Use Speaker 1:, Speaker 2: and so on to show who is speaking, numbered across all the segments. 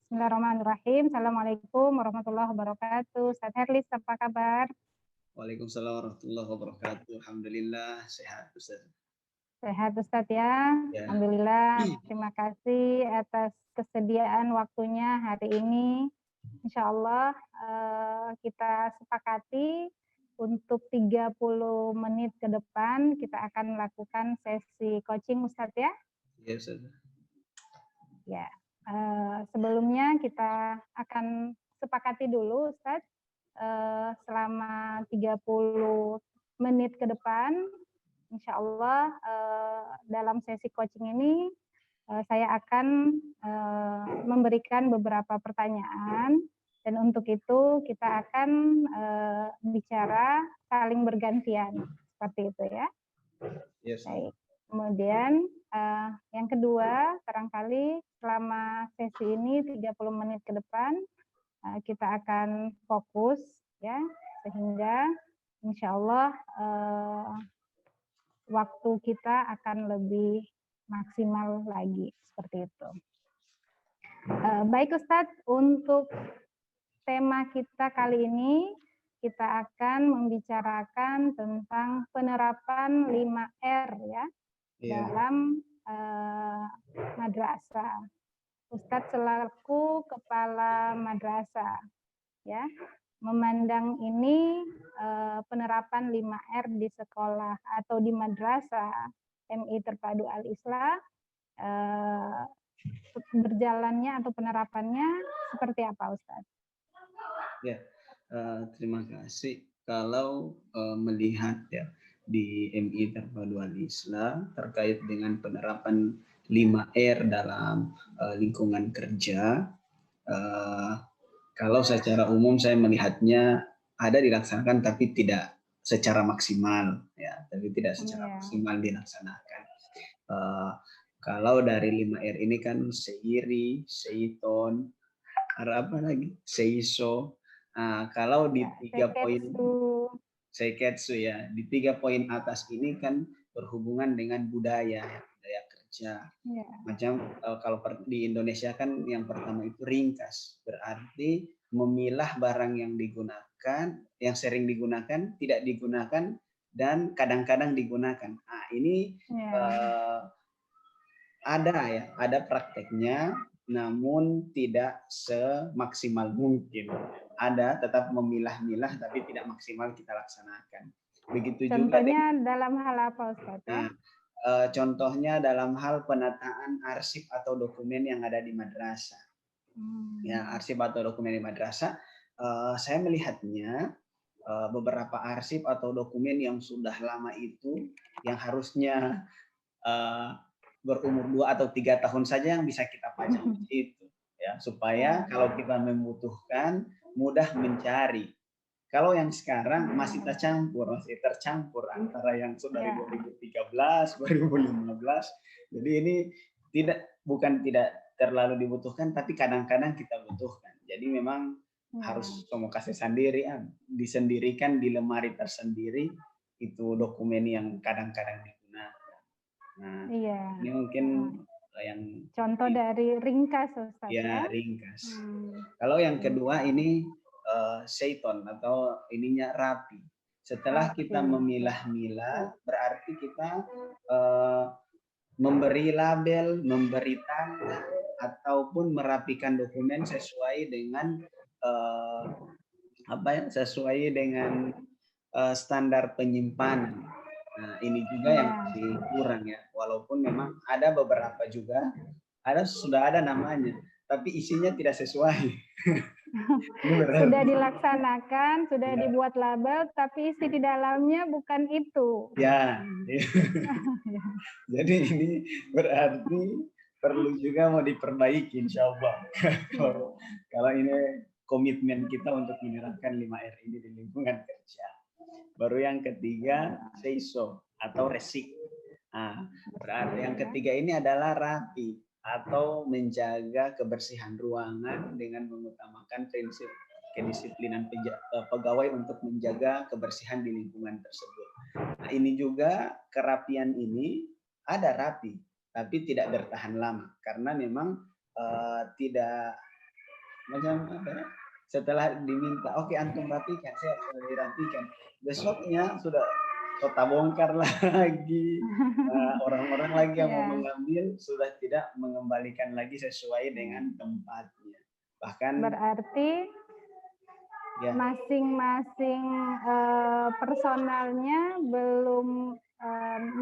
Speaker 1: Bismillahirrahmanirrahim. Assalamualaikum warahmatullahi wabarakatuh. Ustaz Herlis, apa kabar?
Speaker 2: Waalaikumsalam warahmatullahi wabarakatuh. Alhamdulillah sehat Ustaz.
Speaker 1: Sehat Ustaz ya.
Speaker 2: Ya.
Speaker 1: Alhamdulillah. Terima kasih atas kesediaan waktunya hari ini. Insya Allah kita sepakati untuk 30 menit ke depan kita akan melakukan sesi coaching Ustaz ya.
Speaker 2: Ya Ustaz.
Speaker 1: Ya. Sebelumnya kita akan sepakati dulu Ustaz. Selama 30 menit ke depan, insya Allah dalam sesi coaching ini saya akan memberikan beberapa pertanyaan dan untuk itu kita akan bicara saling bergantian seperti itu ya.
Speaker 2: Yes.
Speaker 1: Baik. Kemudian yang kedua, barangkali selama sesi ini 30 menit ke depan kita akan fokus ya sehingga insya Allah waktu kita akan lebih maksimal lagi seperti itu. Baik Ustadz, untuk tema kita kali ini kita akan membicarakan tentang penerapan 5R ya dalam madrasah. Ustadz selaku kepala madrasah ya memandang ini penerapan 5R di sekolah atau di madrasah MI Terpadu Al-Islah berjalannya atau penerapannya seperti apa Ustadz?
Speaker 2: Ya, terima kasih. Kalau melihat ya di MI Terpadu Al-Islah terkait dengan penerapan 5R dalam lingkungan kerja, kalau secara umum saya melihatnya ada dilaksanakan tapi tidak secara maksimal ya, tapi tidak secara maksimal dilaksanakan. Kalau dari 5R ini kan seiri, seiton, apa lagi? Seiso. Kalau di 3 poin seiketsu ya, di 3 poin atas ini kan berhubungan dengan budaya ya, budaya kerja. Macam kalau di Indonesia kan yang pertama itu ringkas, berarti memilah barang yang digunakan, yang sering digunakan, tidak digunakan, dan kadang-kadang digunakan. Nah, ini ada prakteknya, namun tidak semaksimal mungkin. Ada tetap memilah-milah, tapi tidak maksimal kita laksanakan. Begitu
Speaker 1: contohnya
Speaker 2: juga
Speaker 1: dalam hal apa Ustaz?
Speaker 2: Nah, contohnya dalam hal penataan arsip atau dokumen yang ada di madrasah. Ya, arsip atau dokumen di madrasah, saya melihatnya beberapa arsip atau dokumen yang sudah lama itu, yang harusnya berumur 2 atau 3 tahun saja yang bisa kita pajang di situ ya, supaya kalau kita membutuhkan mudah mencari. Kalau yang sekarang masih tercampur antara yang sudah dari 2013, 2015. Jadi ini bukan tidak terlalu dibutuhkan, tapi kadang-kadang kita butuhkan. Jadi memang harus kamu kasih sendiri, disendirikan di lemari tersendiri itu dokumen yang kadang-kadang digunakan. Nah, ini mungkin yang
Speaker 1: contoh dari ringkas Ustaz ya.
Speaker 2: Ringkas. Kalau yang kedua ini seiton atau ininya rapi. Setelah kita memilah-milah, berarti kita memberi label, memberi tanda, ataupun merapikan dokumen sesuai dengan sesuai dengan standar penyimpanan. Nah, ini juga yang masih kurang ya. Walaupun memang ada beberapa juga, sudah ada namanya, tapi isinya tidak sesuai.
Speaker 1: Sudah dilaksanakan, sudah dibuat label, tapi isi di dalamnya bukan itu.
Speaker 2: Ya. Jadi ini berarti perlu juga mau diperbaiki insya Allah. Kalau ini komitmen kita untuk menerapkan 5R ini di lingkungan kerja. Baru yang ketiga, seiso atau resik. Nah, berarti yang ketiga ini adalah rapi atau menjaga kebersihan ruangan dengan mengutamakan prinsip kedisiplinan pegawai untuk menjaga kebersihan di lingkungan tersebut. Nah, ini juga kerapian ini ada rapi, tapi tidak bertahan lama karena memang tidak macam apa ya? Setelah diminta, oke antum rapikan, saya sudah dirapikan. Besoknya sudah kota bongkar lagi. Orang-orang lagi yang mau
Speaker 1: Ya,
Speaker 2: mengambil sudah tidak mengembalikan lagi sesuai dengan tempatnya. Bahkan
Speaker 1: berarti
Speaker 2: ya,
Speaker 1: masing-masing personalnya belum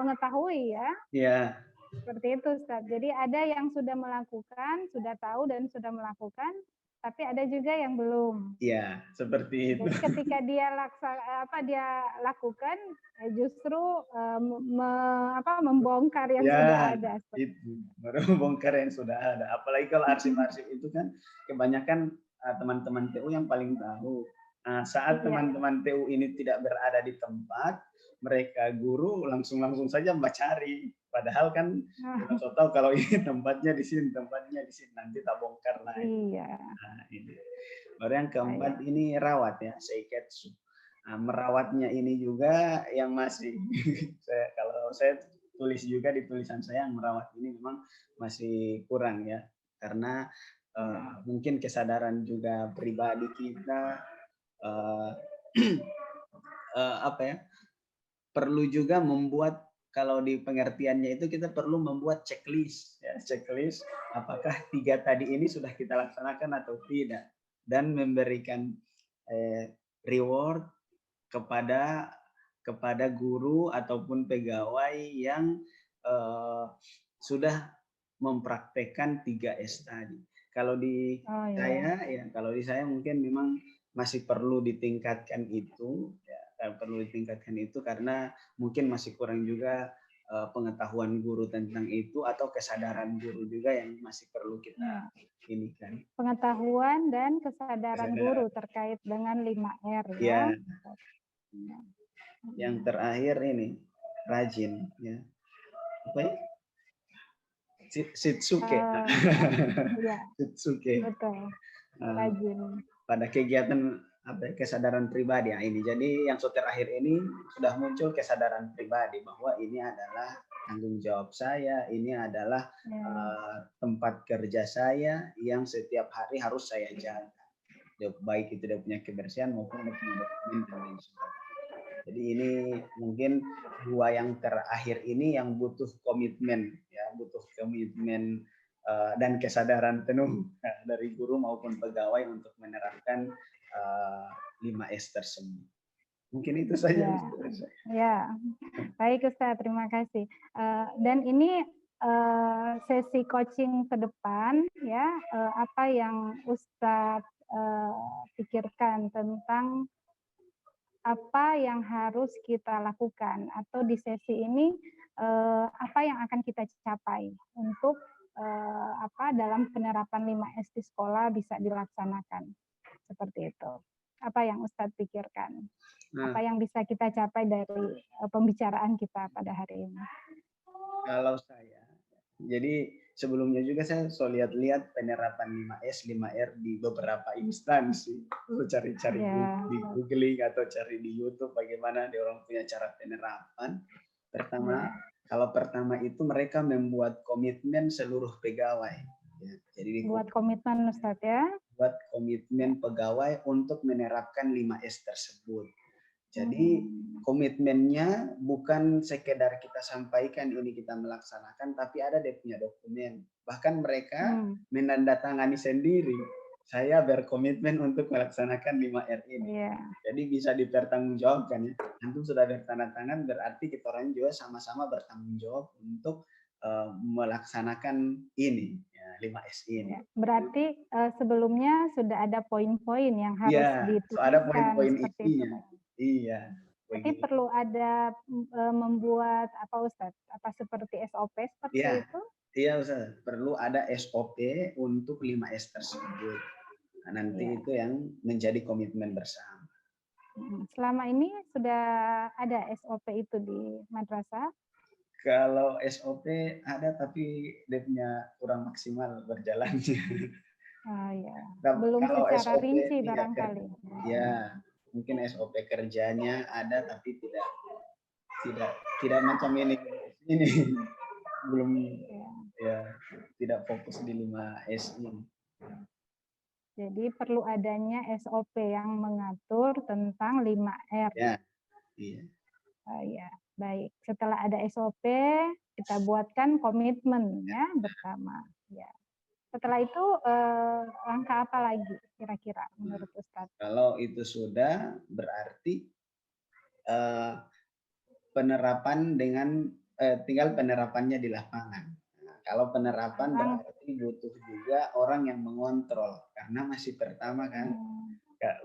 Speaker 1: mengetahui ya.
Speaker 2: ya,
Speaker 1: Seperti itu, Ustaz. Jadi ada yang sudah melakukan, sudah tahu dan sudah melakukan, tapi ada juga yang belum.
Speaker 2: ya, seperti itu.
Speaker 1: Jadi ketika dia dia lakukan, justru membongkar yang sudah
Speaker 2: Ya,
Speaker 1: ada.
Speaker 2: itu baru bongkar yang sudah ada. Apalagi kalau arsip-arsip itu kan kebanyakan teman-teman TU yang paling tahu. Saat
Speaker 1: Iya.
Speaker 2: teman-teman TU ini tidak berada di tempat, mereka guru langsung saja cari. Padahal kan kita tahu kalau ini tempatnya di sini, nanti tak bongkar lagi.
Speaker 1: Iya.
Speaker 2: Nah, ini. Baru yang keempat ini rawat ya, seiketsu. Merawatnya ini juga yang masih kalau saya tulis juga di tulisan saya, yang merawat ini memang masih kurang ya, karena mungkin kesadaran juga pribadi kita apa ya, perlu juga membuat, kalau di pengertiannya itu kita perlu membuat checklist ya, checklist apakah 3 tadi ini sudah kita laksanakan atau tidak, dan memberikan reward kepada guru ataupun pegawai yang sudah mempraktekkan 3S tadi. Kalau di saya mungkin memang masih perlu ditingkatkan itu ya, karena mungkin masih kurang juga pengetahuan guru tentang itu, atau kesadaran guru juga yang masih perlu kita ini kan.
Speaker 1: Pengetahuan dan kesadaran guru terkait dengan 5R ya.
Speaker 2: Yang terakhir ini rajin ya. Apa ya? Shitsuke. Shitsuke.
Speaker 1: Betul. Rajin.
Speaker 2: Pada kegiatan kesadaran pribadi ya ini. Jadi yang terakhir ini sudah muncul kesadaran pribadi bahwa ini adalah tanggung jawab saya, ini adalah tempat kerja saya yang setiap hari harus saya jaga. Baik itu dia punya kebersihan maupun dia punya dokumen dan lain sebagainya. Jadi ini mungkin 2 yang terakhir ini yang butuh komitmen ya, dan kesadaran penuh dari guru maupun pegawai untuk menerapkan 5S tersebut. Mungkin itu saja.
Speaker 1: Ya, baik Ustaz, terima kasih. Dan ini sesi coaching ke depan ya, apa yang Ustaz pikirkan tentang apa yang harus kita lakukan, atau di sesi ini apa yang akan kita capai untuk dalam penerapan 5S di sekolah bisa dilaksanakan seperti itu. Apa yang Ustadz pikirkan? Apa yang bisa kita capai dari pembicaraan kita pada hari ini?
Speaker 2: Kalau saya, jadi sebelumnya juga saya lihat-lihat penerapan 5S, 5R di beberapa instansi. Lalu cari-cari di googling atau cari di YouTube bagaimana dia orang punya cara penerapan. Kalau pertama itu mereka membuat komitmen seluruh pegawai. Ya, jadi
Speaker 1: buat komitmen Ustaz ya.
Speaker 2: Buat komitmen pegawai untuk menerapkan 5S tersebut. Jadi komitmennya bukan sekedar kita sampaikan ini kita melaksanakan, tapi ada dia punya dokumen. Bahkan mereka menandatangani sendiri. Saya berkomitmen untuk melaksanakan 5R ini. Jadi bisa dipertanggungjawabkan ya. Antum sudah bertanda-tangan, berarti kita orang juga sama-sama bertanggung jawab untuk melaksanakan ini ya, 5S ini.
Speaker 1: Berarti sebelumnya sudah ada poin-poin yang harus dituliskan.
Speaker 2: Ada poin-poin isinya. Iya.
Speaker 1: Tapi perlu ada membuat apa Ustadz? Apa seperti SOP seperti itu?
Speaker 2: Iya Ustaz, perlu ada SOP untuk 5S tersebut. Nah, nanti itu yang menjadi komitmen bersama.
Speaker 1: Selama ini sudah ada SOP itu di madrasah?
Speaker 2: Kalau SOP ada, tapi dia kurang maksimal berjalannya.
Speaker 1: Belum secara rinci barangkali.
Speaker 2: Ya, mungkin SOP kerjanya ada, tapi tidak macam ini belum ya, tidak fokus di 5S ini.
Speaker 1: Jadi perlu adanya SOP yang mengatur tentang 5R.
Speaker 2: Ya, iya.
Speaker 1: Ya, baik. Setelah ada SOP, kita buatkan komitmen ya bersama. Ya. Setelah itu langkah apa lagi kira-kira menurut Ustadz?
Speaker 2: Kalau itu sudah berarti penerapan dengan tinggal penerapannya di lapangan. Nah, kalau penerapan berarti butuh juga orang yang mengontrol karena masih pertama kan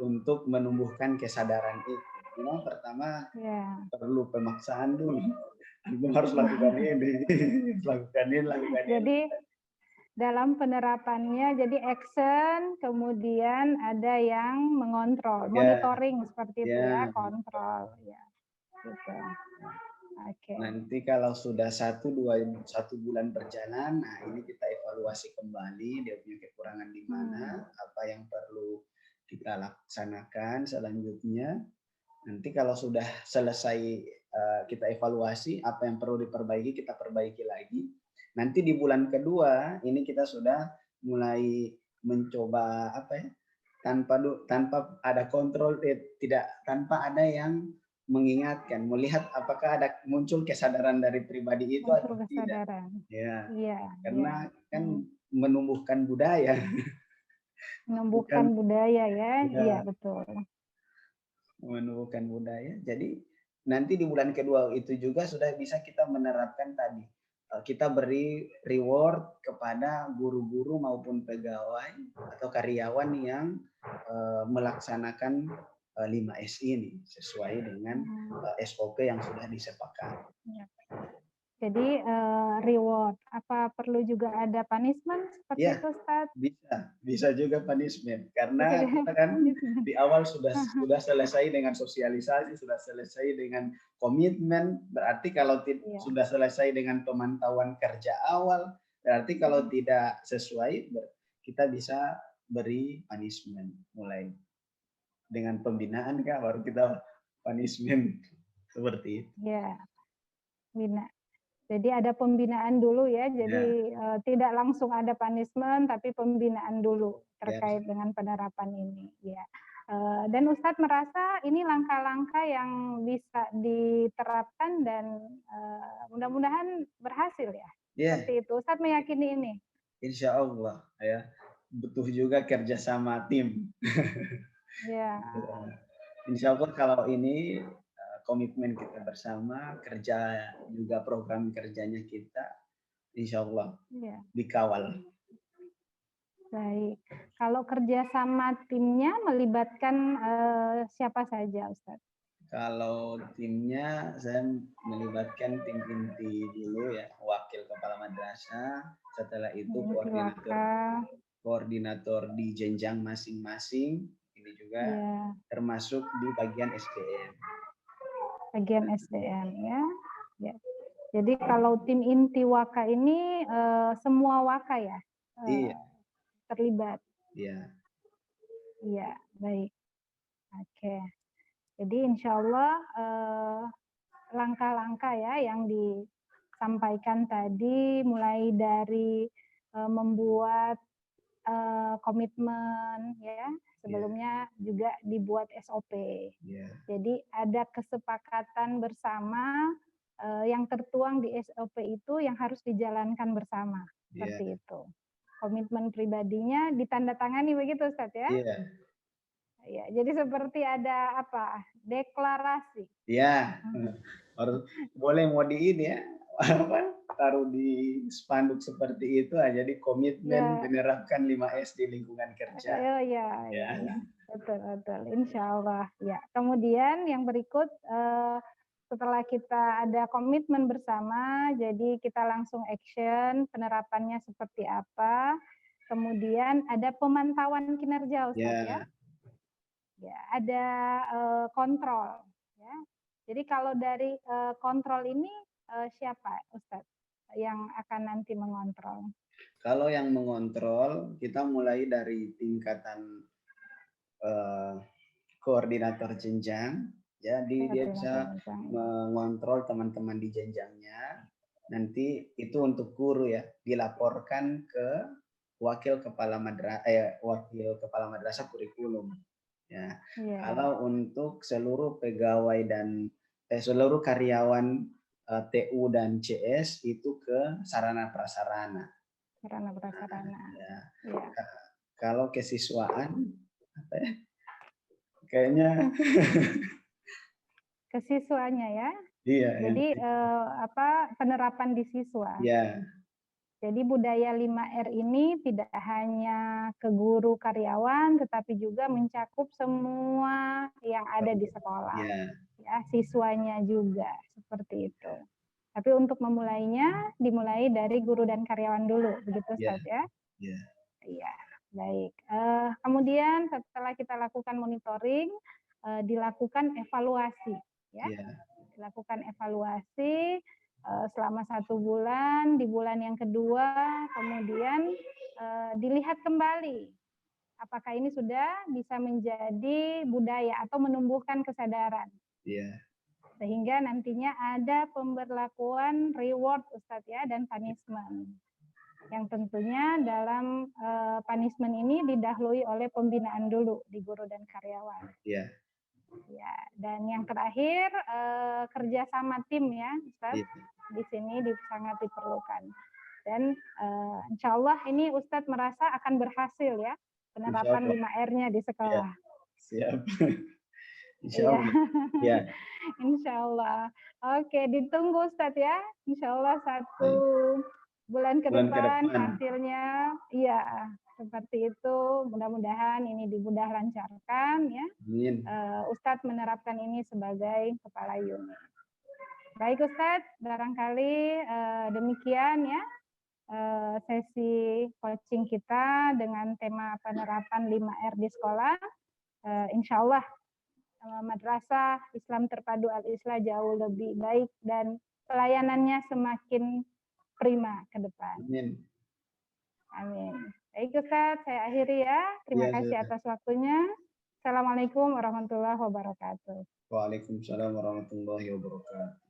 Speaker 2: untuk menumbuhkan kesadaran itu. Memang pertama perlu pemaksaan dulu. Aku harus lakukan ini, lakukan ini, lakukan ini.
Speaker 1: Jadi dalam penerapannya jadi action, kemudian ada yang mengontrol, monitoring seperti itu ya, kontrol ya. Gitu.
Speaker 2: Nanti kalau sudah 1 bulan berjalan, nah ini kita evaluasi kembali dia punya kekurangan di mana, apa yang perlu kita laksanakan selanjutnya. Nanti kalau sudah selesai kita evaluasi apa yang perlu diperbaiki, kita perbaiki lagi. Nanti di bulan kedua ini kita sudah mulai mencoba tanpa ada kontrol, tanpa ada yang mengingatkan, melihat apakah ada muncul kesadaran dari pribadi itu atau tidak. Ya, karena kan menumbuhkan budaya.
Speaker 1: Menumbuhkan budaya ya, iya betul.
Speaker 2: Menumbuhkan budaya. Jadi nanti di bulan kedua itu juga sudah bisa kita menerapkan tadi. Kita beri reward kepada guru-guru maupun pegawai atau karyawan yang melaksanakan 5S ini sesuai dengan SOP yang sudah disepakati.
Speaker 1: Jadi reward, apa perlu juga ada punishment seperti itu Ustaz?
Speaker 2: Bisa juga punishment karena kita kan di awal sudah selesai dengan sosialisasi, sudah selesai dengan komitmen, berarti kalau sudah selesai dengan pemantauan kerja awal, berarti kalau tidak sesuai kita bisa beri punishment, mulai dengan pembinaan Kak, baru kita punishment seperti itu.
Speaker 1: Ya, bina. Jadi ada pembinaan dulu ya, jadi tidak langsung ada punishment, tapi pembinaan dulu terkait dengan penerapan ini. Ya. Dan Ustadz merasa ini langkah-langkah yang bisa diterapkan dan mudah-mudahan berhasil ya. Seperti itu. Ustadz meyakini ini.
Speaker 2: Insya Allah ya. Butuh juga kerjasama tim.
Speaker 1: Ya.
Speaker 2: Insya Allah kalau ini komitmen kita bersama, kerja juga program kerjanya kita, insya Allah dikawal.
Speaker 1: Baik. Kalau kerjasama timnya melibatkan siapa saja, Ustadz?
Speaker 2: Kalau timnya saya melibatkan tim inti dulu ya, wakil kepala madrasah, setelah itu koordinator di jenjang masing-masing, ini juga termasuk di bagian SDM.
Speaker 1: Bagian SDM ya. Jadi kalau tim inti Waka ini semua Waka ya terlibat.
Speaker 2: Iya.
Speaker 1: Iya, baik. Oke. Jadi insya Allah langkah-langkah ya yang disampaikan tadi, mulai dari membuat komitmen ya, sebelumnya juga dibuat SOP. Jadi ada kesepakatan bersama yang tertuang di SOP itu yang harus dijalankan bersama, seperti itu. Komitmen pribadinya ditandatangani begitu Ustaz ya? Ya, jadi seperti ada apa? Deklarasi.
Speaker 2: Iya. Boleh mau di ini ya. Taruh di spanduk seperti itu aja, di komitmen menerapkan 5S di lingkungan kerja.
Speaker 1: Ya. Betul. Insya Allah. Ya. Kemudian yang berikut setelah kita ada komitmen bersama, jadi kita langsung action, penerapannya seperti apa. Kemudian ada pemantauan kinerja Ustaz ya. Ya, ada kontrol. Ya. Jadi kalau dari kontrol ini siapa Ustaz yang akan nanti mengontrol?
Speaker 2: Kalau yang mengontrol, kita mulai dari tingkatan koordinator jenjang. Jadi dia bisa mengontrol teman-teman di jenjangnya. Nanti itu untuk guru ya, dilaporkan ke wakil kepala madrasah kurikulum. Ya, kalau untuk seluruh pegawai dan seluruh karyawan TU dan CS itu ke sarana prasarana.
Speaker 1: Sarana prasarana.
Speaker 2: Ya. Kalau kesiswaan apa ya? Kayaknya
Speaker 1: kesiswanya ya.
Speaker 2: Iya.
Speaker 1: Jadi penerapan di siswa.
Speaker 2: Iya.
Speaker 1: Jadi budaya 5R ini tidak hanya ke guru karyawan, tetapi juga mencakup semua yang ada di sekolah. Ya, siswanya juga seperti itu. Tapi untuk memulainya, dimulai dari guru dan karyawan dulu, begitu Ustaz ya? Iya, baik. Kemudian setelah kita lakukan monitoring, dilakukan evaluasi, ya. Dilakukan evaluasi selama 1 bulan, di bulan yang kedua kemudian dilihat kembali apakah ini sudah bisa menjadi budaya atau menumbuhkan kesadaran. Sehingga nantinya ada pemberlakuan reward Ustadz ya dan punishment. Yang tentunya dalam punishment ini didahului oleh pembinaan dulu di guru dan karyawan. Ya, dan yang terakhir kerjasama tim ya, Ustadz. Di sini sangat diperlukan. Dan insya Allah ini Ustadz merasa akan berhasil ya penerapan 5R-nya di sekolah.
Speaker 2: Siap. Insya Allah. Ya.
Speaker 1: Insya Allah. Oke, ditunggu Ustadz ya. Insya Allah 1 bulan ke depan hasilnya, iya. Seperti itu, mudah-mudahan ini dimudah lancarkan ya. Ustadz menerapkan ini sebagai kepala unit. Baik Ustadz, barangkali demikian ya sesi coaching kita dengan tema penerapan 5R di sekolah. Insya Allah Madrasah Islam Terpadu Al-Islah jauh lebih baik dan pelayanannya semakin prima ke depan. Amin. Baik Ustaz, saya akhiri ya. Terima kasih atas waktunya. Assalamualaikum warahmatullahi wabarakatuh.
Speaker 2: Waalaikumsalam warahmatullahi wabarakatuh.